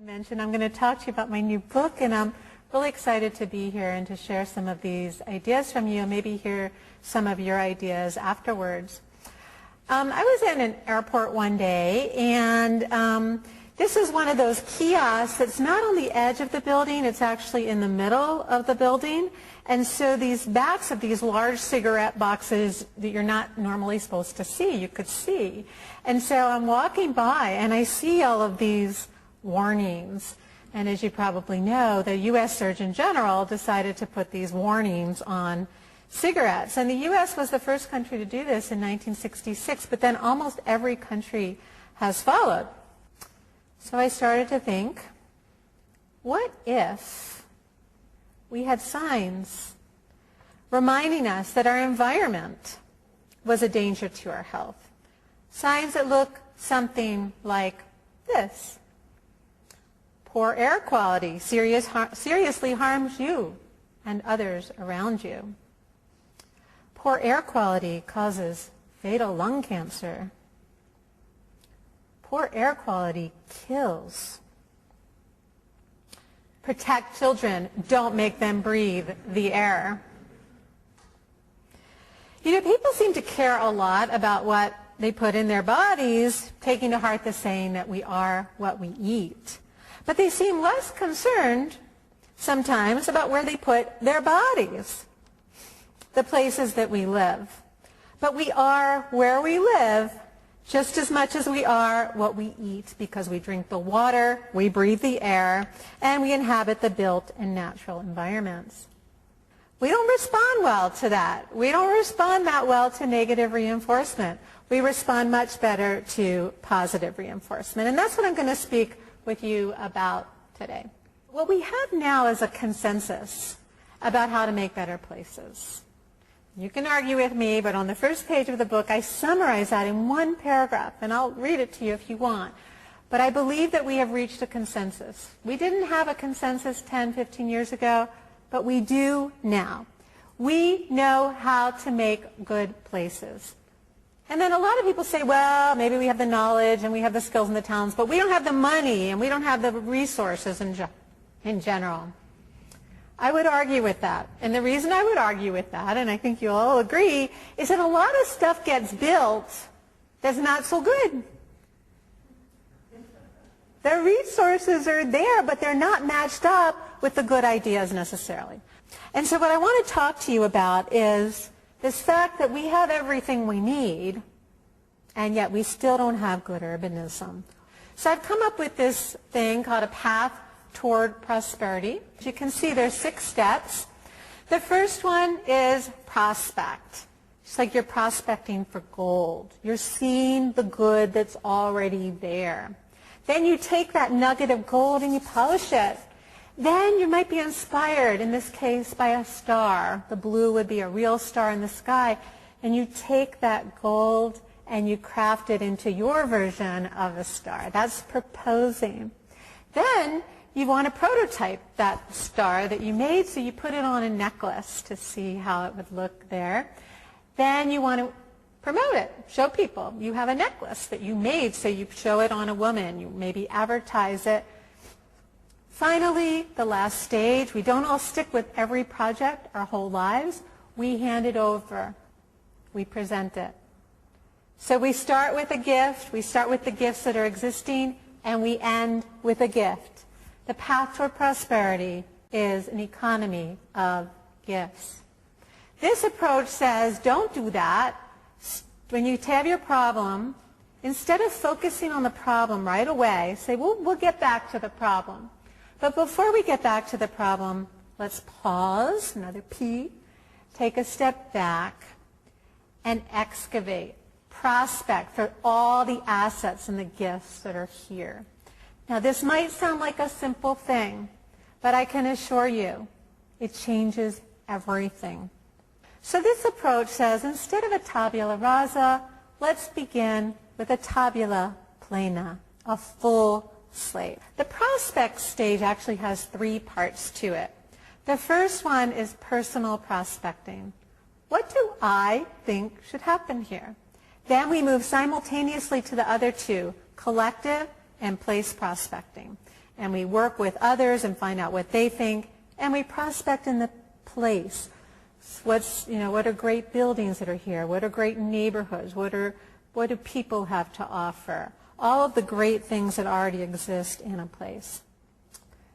mentioned, I'm going to talk to you about my new book, and I'm really excited to be here and to share some of these ideas from you and maybe hear some of your ideas afterwards. I was in an airport one day, and this is one of those kiosks that's not on the edge of the building, it's actually in the middle of the building. And so these backs of these large cigarette boxes that you're not normally supposed to see, you could see. And so I'm walking by and I see all of these warnings. And as you probably know, the U.S. Surgeon General decided to put these warnings on cigarettes. And the U.S. was the first country to do this in 1966, but then almost every country has followed. So I started to think, what if we had signs reminding us that our environment was a danger to our health? Signs that look something like this. Poor air quality seriously harms you and others around you. Poor air quality causes fatal lung cancer. Poor air quality kills. Protect children. Don't make them breathe the air. You know, people seem to care a lot about what they put in their bodies, taking to heart the saying that we are what we eat. But they seem less concerned sometimes about where they put their bodies, the places that we live. But we are where we live just as much as we are what we eat, because we drink the water, we breathe the air, and we inhabit the built and natural environments. We don't respond well to that. We don't respond that well to negative reinforcement. We respond much better to positive reinforcement. And that's what I'm going to speak with you about today. What we have now is a consensus about how to make better places. You can argue with me, but on the first page of the book, I summarize that in one paragraph, and I'll read it to you if you want. But I believe that we have reached a consensus. We didn't have a consensus 10, 15 years ago, but we do now. We know how to make good places. And then a lot of people say, well, maybe we have the knowledge and we have the skills and the talents, but we don't have the money and we don't have the resources in general. I would argue with that. And the reason I would argue with that, and I think you'll all agree, is that a lot of stuff gets built that's not so good. The resources are there, but they're not matched up with the good ideas necessarily. And so what I want to talk to you about is this fact that we have everything we need, and yet we still don't have good urbanism. So I've come up with this thing called a path toward prosperity. As you can see, there's 6 steps. The first one is prospect. It's like you're prospecting for gold. You're seeing the good that's already there. Then you take that nugget of gold and you polish it. Then you might be inspired, in this case, by a star. The blue would be a real star in the sky. And you take that gold and you craft it into your version of a star. That's proposing. Then you want to prototype that star that you made, so you put it on a necklace to see how it would look there. Then you want to promote it, show people. You have a necklace that you made, so you show it on a woman. You maybe advertise it. Finally, the last stage, we don't all stick with every project our whole lives. We hand it over. We present it. So we start with a gift. We start with the gifts that are existing, and we end with a gift. The path toward prosperity is an economy of gifts. This approach says, don't do that. When you have your problem, instead of focusing on the problem right away, say, we'll get back to the problem. But before we get back to the problem, let's pause, another P, take a step back, and excavate, prospect for all the assets and the gifts that are here. Now, this might sound like a simple thing, but I can assure you it changes everything. So this approach says, instead of a tabula rasa, let's begin with a tabula plana, a full slate. The prospect stage actually has 3 parts to it. The first one is personal prospecting. What do I think should happen here? Then we move simultaneously to the other 2, collective and place prospecting. and we work with others and find out what they think, and we prospect in the place. What are great buildings that are here? What are great neighborhoods? What do people have to offer? All of the great things that already exist in a place.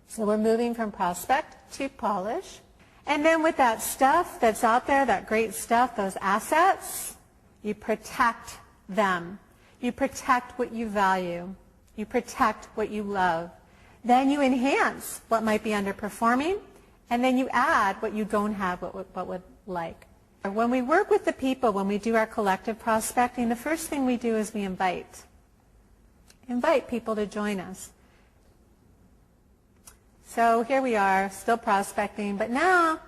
So we're moving from prospect to polish. And then with that stuff that's out there, that great stuff, those assets, you protect them. You protect what you value. You protect what you love. Then you enhance what might be underperforming, and then you add what you don't have, what would like. When we work with the people, when we do our collective prospecting, the first thing we do is we invite people to join us. So here we are, still prospecting, but now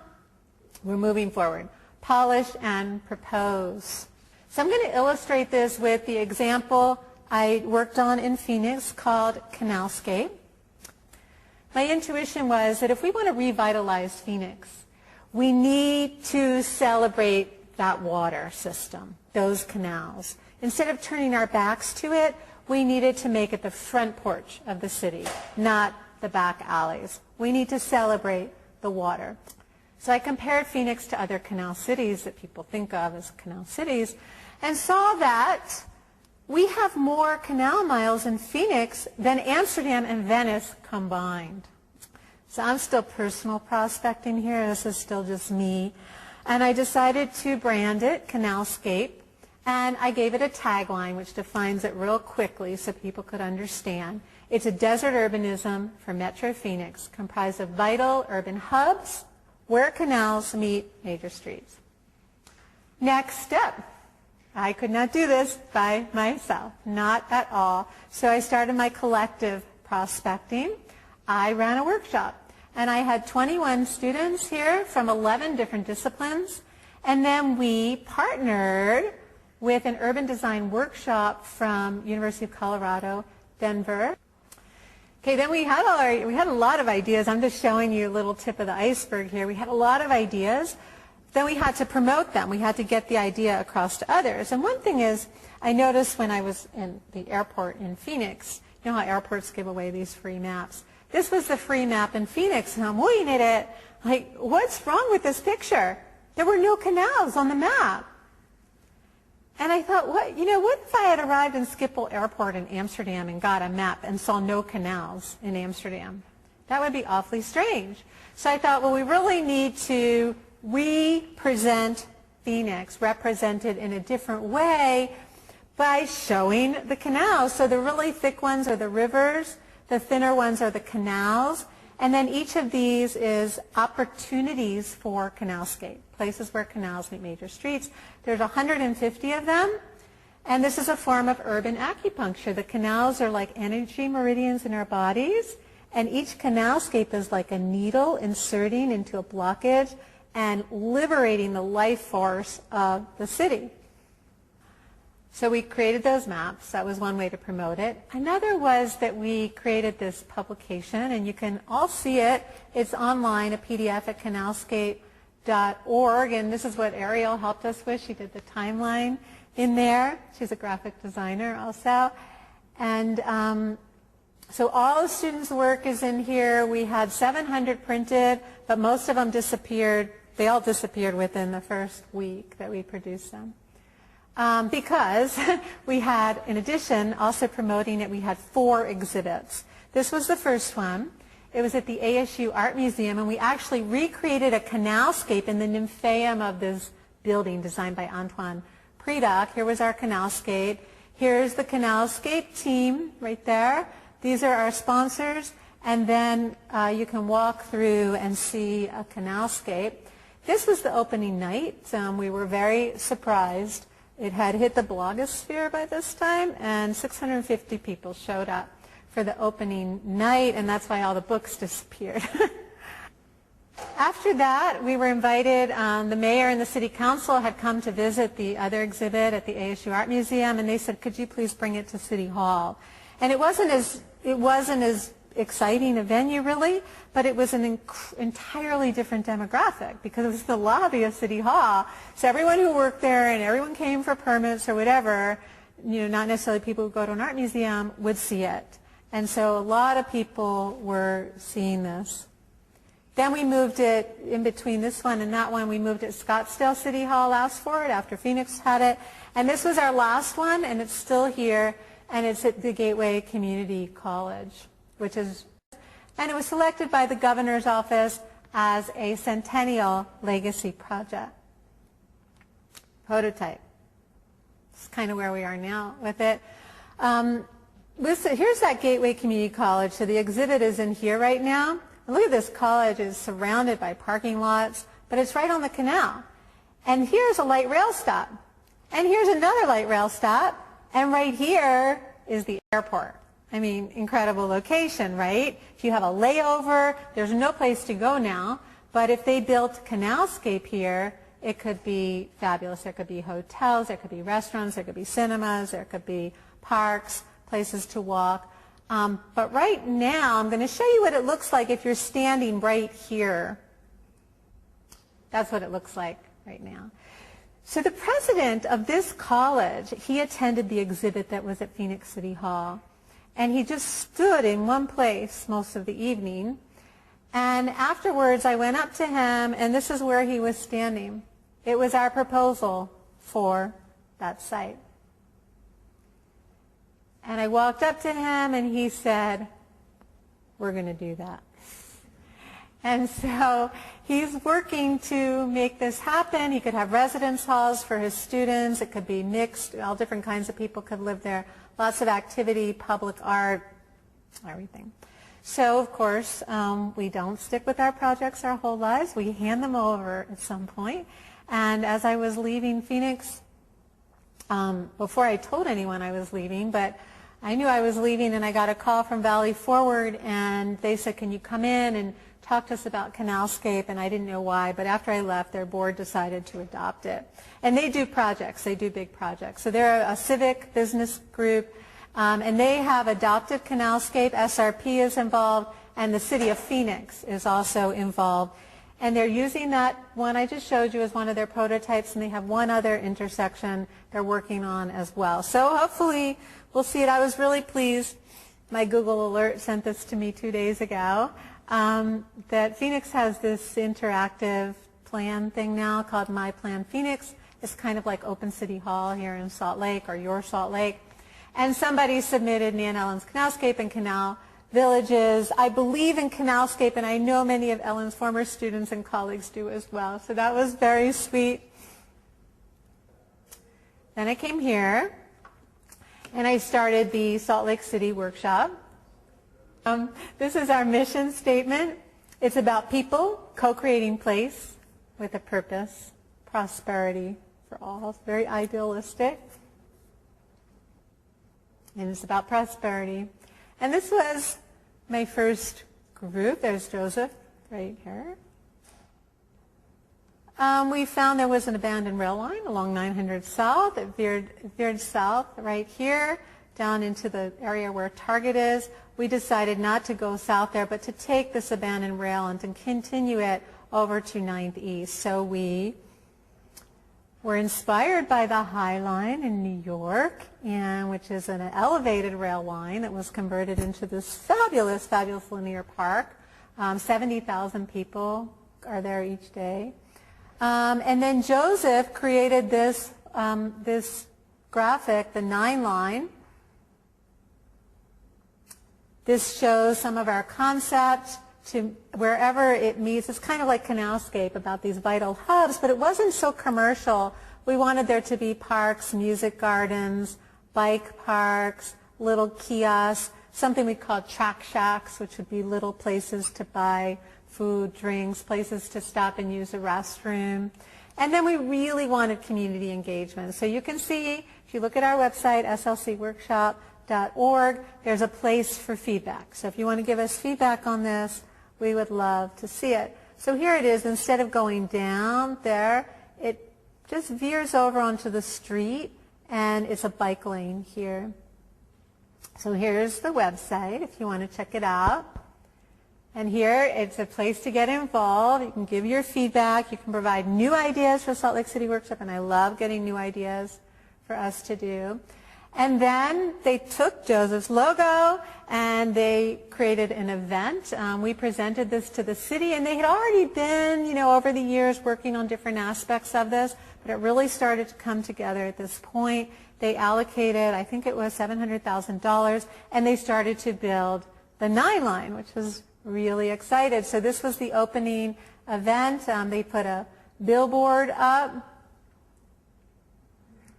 we're moving forward. Polish and propose. So I'm going to illustrate this with the example I worked on in Phoenix called Canalscape. My intuition was that if we want to revitalize Phoenix, we need to celebrate that water system, those canals. Instead of turning our backs to it, we needed to make it the front porch of the city, not the back alleys. We need to celebrate the water. So I compared Phoenix to other canal cities that people think of as canal cities and saw that we have more canal miles in Phoenix than Amsterdam and Venice combined. So I'm still personal prospecting here. This is still just me. And I decided to brand it Canalscape. And I gave it a tagline which defines it real quickly so people could understand. It's a desert urbanism for Metro Phoenix comprised of vital urban hubs where canals meet major streets. Next step. I could not do this by myself, not at all. So I started my collective prospecting. I ran a workshop, and I had 21 students here from 11 different disciplines, and then we partnered with an urban design workshop from University of Colorado, Denver. Okay, then we had a lot of ideas. I'm just showing you a little tip of the iceberg here. We had a lot of ideas. Then we had to promote them. We had to get the idea across to others. And one thing is, I noticed when I was in the airport in Phoenix, you know how airports give away these free maps. This was the free map in Phoenix, and I'm looking at it like, what's wrong with this picture? There were no canals on the map. And I thought, what if I had arrived in Schiphol Airport in Amsterdam and got a map and saw no canals in Amsterdam? That would be awfully strange. So I thought, well, we really need to represent Phoenix, represented in a different way by showing the canals. So the really thick ones are the rivers, the thinner ones are the canals, and then each of these is opportunities for canalscape, places where canals meet major streets. There's 150 of them, and this is a form of urban acupuncture. The canals are like energy meridians in our bodies, and each canalscape is like a needle inserting into a blockage and liberating the life force of the city. So we created those maps. That was one way to promote it. Another was that we created this publication, and you can all see it. It's online, a PDF at canalscape.org, and this is what Ariel helped us with. She did the timeline in there. She's a graphic designer also. And so all the students' work is in here. We had 700 printed, but most of them disappeared. They all disappeared within the first week that we produced them. Because we had, in addition, also promoting it, we had 4 exhibits. This was the first one. It was at the ASU Art Museum, and we actually recreated a canalscape in the nymphaeum of this building designed by Antoine Predock. Here was our canalscape. Here's the canalscape team right there. These are our sponsors, and then you can walk through and see a canalscape. This was the opening night. We were very surprised. It had hit the blogosphere by this time, and 650 people showed up for the opening night, and that's why all the books disappeared. After that, we were invited. The mayor and the city council had come to visit the other exhibit at the ASU Art Museum, and they said, could you please bring it to City Hall? And it wasn't as exciting a venue, really, but it was an entirely different demographic because it was the lobby of City Hall. So everyone who worked there and everyone came for permits or whatever, not necessarily people who go to an art museum, would see it. And so a lot of people were seeing this. Then we moved it in between this one and that one. We moved it Scottsdale City Hall asked for it after Phoenix had it. And this was our last one, and it's still here, and it's at the Gateway Community College, and it was selected by the governor's office as a Centennial Legacy Project. Prototype. It's kind of where we are now with it. Here's that Gateway Community College. So the exhibit is in here right now. And look at this college. It's surrounded by parking lots, but it's right on the canal. And here's a light rail stop. And here's another light rail stop. And right here is the airport. I mean, incredible location, right? If you have a layover, there's no place to go now. But if they built Canalscape here, it could be fabulous. There could be hotels, there could be restaurants, there could be cinemas, there could be parks, places to walk. But right now, I'm going to show you what it looks like if you're standing right here. That's what it looks like right now. So the president of this college, he attended the exhibit that was at Phoenix City Hall. And he just stood in one place most of the evening. And afterwards, I went up to him, and this is where he was standing. It was our proposal for that site. And I walked up to him, and he said, "We're going to do that." And so he's working to make this happen. He could have residence halls for his students. It could be mixed. All different kinds of people could live there. Lots of activity, public art, everything. So, of course, we don't stick with our projects our whole lives. We hand them over at some point. And as I was leaving Phoenix, before I told anyone I was leaving, but I knew I was leaving, and I got a call from Valley Forward, and they said, "Can you come in and talk to us about Canalscape?" And I didn't know why, but after I left, their board decided to adopt it. And they do projects. They do big projects. So they're a civic business group, and they have adopted Canalscape. SRP is involved, and the city of Phoenix is also involved. And they're using that one I just showed you as one of their prototypes, and they have one other intersection they're working on as well. So hopefully we'll see it. I was really pleased. My Google alert sent this to me 2 days ago. That Phoenix has this interactive plan thing now called My Plan Phoenix. It's kind of like Open City Hall here in Salt Lake, or your Salt Lake. And somebody submitted Nan Ellin's Canalscape and Canal Villages. I believe in Canalscape, and I know many of Ellin's former students and colleagues do as well. So that was very sweet. Then I came here, and I started the Salt Lake City workshop. This is our mission statement. It's about people co-creating place with a purpose, prosperity for all. It's very idealistic. And it's about prosperity. And this was my first group. There's Joseph right here. We found there was an abandoned rail line along 900 South. It veered south right here down into the area where Target is. We decided not to go south there, but to take this abandoned rail and to continue it over to 9th East. So we were inspired by the High Line in New York, which is an elevated rail line that was converted into this fabulous, fabulous linear park. 70,000 people are there each day. And then Joseph created this, this graphic, the 9 line. This shows some of our concepts to wherever it meets. It's kind of like Canalscape, about these vital hubs, but it wasn't so commercial. We wanted there to be parks, music gardens, bike parks, little kiosks, something we called track shacks, which would be little places to buy food, drinks, places to stop and use a restroom. And then we really wanted community engagement. So you can see, if you look at our website, slcworkshop.org, there's a place for feedback. So if you want to give us feedback on this, we would love to see it. So here it is. Instead of going down there, it just veers over onto the street, and it's a bike lane here. So here's the website if you want to check it out. And here, it's a place to get involved. You can give your feedback. You can provide new ideas for Salt Lake City Workshop, and I love getting new ideas for us to do. And then they took Joseph's logo and they created an event. We presented this to the city, and they had already been, over the years working on different aspects of this, but it really started to come together at this point. They allocated, I think it was $700,000, and they started to build the 9 line, which was really excited. So this was the opening event. They put a billboard up.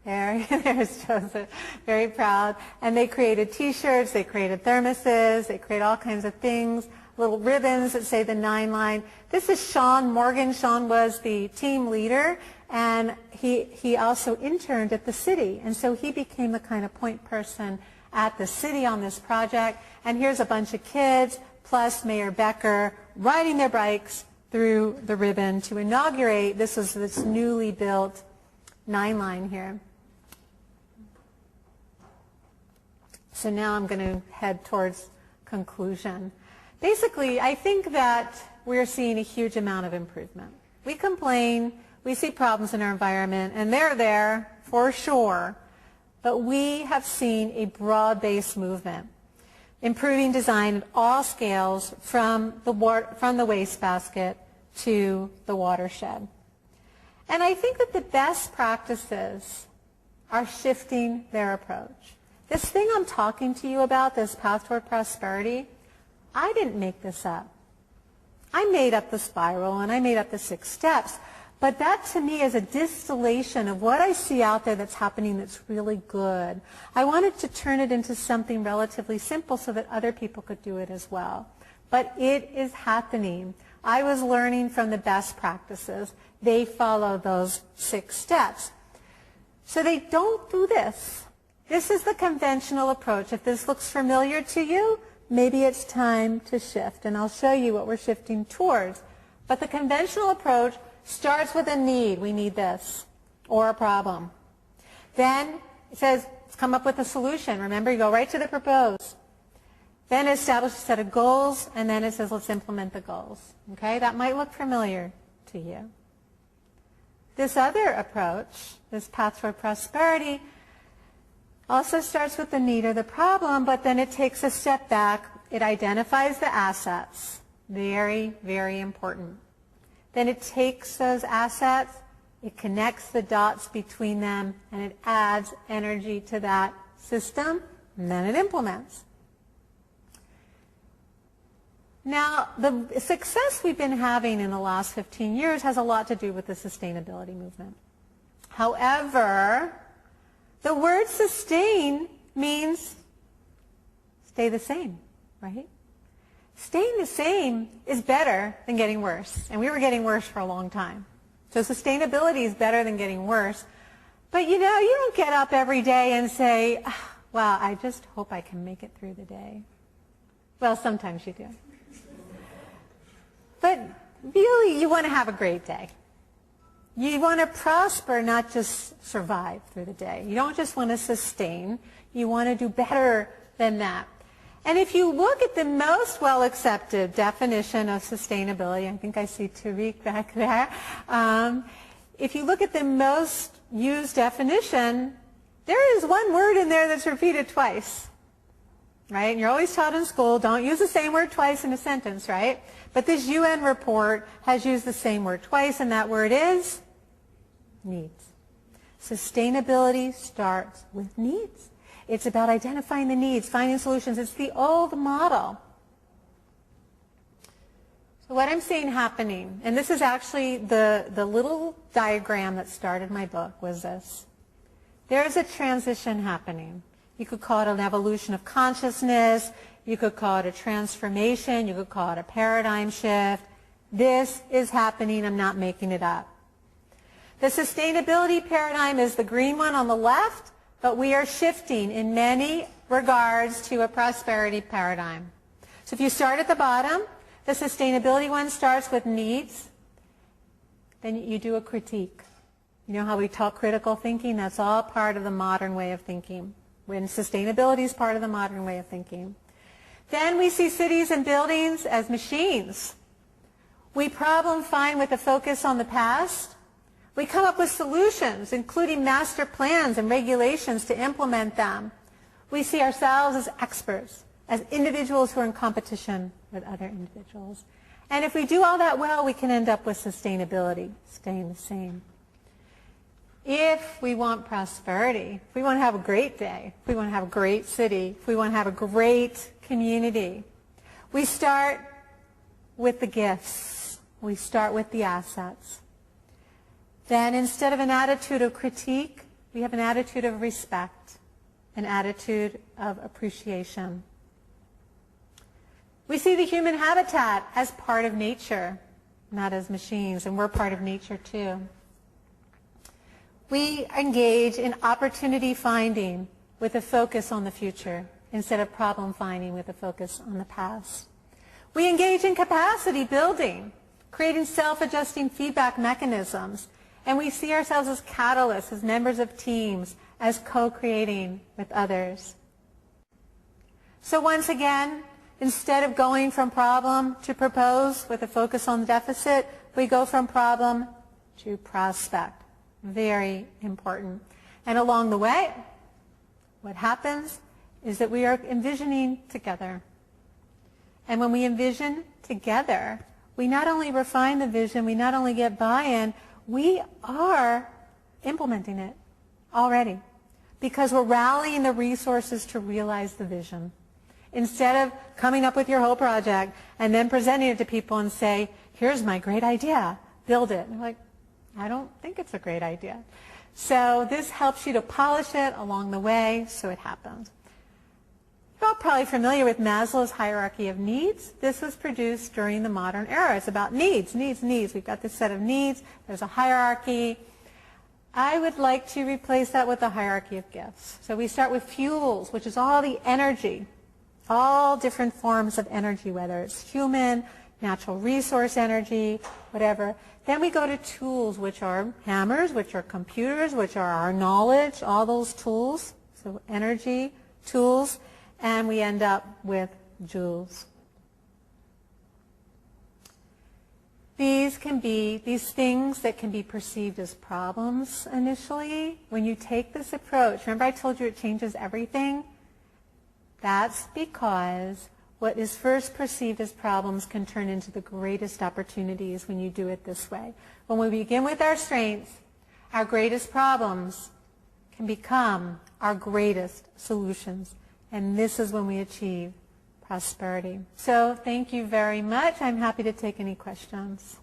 There's Joseph, very proud. And they created T-shirts, they created thermoses, they created all kinds of things, little ribbons that say the 9 line. This is Sean Morgan. Sean was the team leader, and he also interned at the city. And so he became the kind of point person at the city on this project. And here's a bunch of kids, plus Mayor Becker, riding their bikes through the ribbon to inaugurate. This was this newly built 9 line here. So now I'm going to head towards conclusion. Basically, I think that we're seeing a huge amount of improvement. We complain, we see problems in our environment, and they're there for sure, but we have seen a broad-based movement, improving design at all scales from the wastebasket to the watershed. And I think that the best practices are shifting their approach. This thing I'm talking to you about, this path toward prosperity, I didn't make this up. I made up the spiral and I made up the 6 steps. But that to me is a distillation of what I see out there that's happening that's really good. I wanted to turn it into something relatively simple so that other people could do it as well. But it is happening. I was learning from the best practices. They follow those 6 steps. So they don't do this. This is the conventional approach. If this looks familiar to you, maybe it's time to shift. And I'll show you what we're shifting towards. But the conventional approach starts with a need. We need this, or a problem. Then it says, let's come up with a solution. Remember, you go right to the propose. Then establish a set of goals, and then it says, let's implement the goals. Okay, that might look familiar to you. This other approach, this path toward prosperity, also starts with the need or the problem, but then it takes a step back. It identifies the assets. Very, very important. Then it takes those assets, it connects the dots between them, and it adds energy to that system, and then it implements. Now, the success we've been having in the last 15 years has a lot to do with the sustainability movement. However, the word sustain means stay the same, right? Staying the same is better than getting worse. And we were getting worse for a long time. So sustainability is better than getting worse. But you don't get up every day and say, wow, I just hope I can make it through the day. Well, sometimes you do. But really, you want to have a great day. You want to prosper, not just survive through the day. You don't just want to sustain. You want to do better than that. And if you look at the most well-accepted definition of sustainability, I think I see Tariq back there. If you look at the most used definition, there is one word in there that's repeated twice. Right? And you're always taught in school, don't use the same word twice in a sentence, right? But this UN report has used the same word twice, and that word is needs. Sustainability starts with needs. It's about identifying the needs, finding solutions. It's the old model. So what I'm seeing happening, and this is actually the little diagram that started my book, was this. There is a transition happening. You could call it an evolution of consciousness. You could call it a transformation. You could call it a paradigm shift. This is happening. I'm not making it up. The sustainability paradigm is the green one on the left, but we are shifting in many regards to a prosperity paradigm. So if you start at the bottom, the sustainability one starts with needs. Then you do a critique. You know how we talk critical thinking? That's all part of the modern way of thinking. When sustainability is part of the modern way of thinking. Then we see cities and buildings as machines. We problem find with a focus on the past. We come up with solutions, including master plans and regulations to implement them. We see ourselves as experts, as individuals who are in competition with other individuals. And if we do all that well, we can end up with sustainability, staying the same. If we want prosperity, if we want to have a great day, if we want to have a great city, if we want to have a great community, we start with the gifts. We start with the assets. Then instead of an attitude of critique, we have an attitude of respect, an attitude of appreciation. We see the human habitat as part of nature, not as machines, and we're part of nature too. We engage in opportunity finding with a focus on the future instead of problem finding with a focus on the past. We engage in capacity building, creating self-adjusting feedback mechanisms, and we see ourselves as catalysts, as members of teams, as co-creating with others. So once again, instead of going from problem to propose with a focus on the deficit, we go from problem to prospect. Very important. And along the way, what happens is that we are envisioning together. And when we envision together, we not only refine the vision, we not only get buy-in, we are implementing it already because we're rallying the resources to realize the vision. Instead of coming up with your whole project and then presenting it to people and say, here's my great idea, build it. And they're like, I don't think it's a great idea. So this helps you to polish it along the way so it happens. You're all probably familiar with Maslow's hierarchy of needs. This was produced during the modern era. It's about needs, needs, needs. We've got this set of needs. There's a hierarchy. I would like to replace that with a hierarchy of gifts. So we start with fuels, which is all the energy, all different forms of energy, whether it's human, natural resource energy, whatever. Then we go to tools, which are hammers, which are computers, which are our knowledge, all those tools. So energy, tools, and we end up with joules. These can be these things that can be perceived as problems initially. When you take this approach, remember I told you it changes everything? That's because what is first perceived as problems can turn into the greatest opportunities when you do it this way. When we begin with our strengths, our greatest problems can become our greatest solutions. And this is when we achieve prosperity. So thank you very much. I'm happy to take any questions.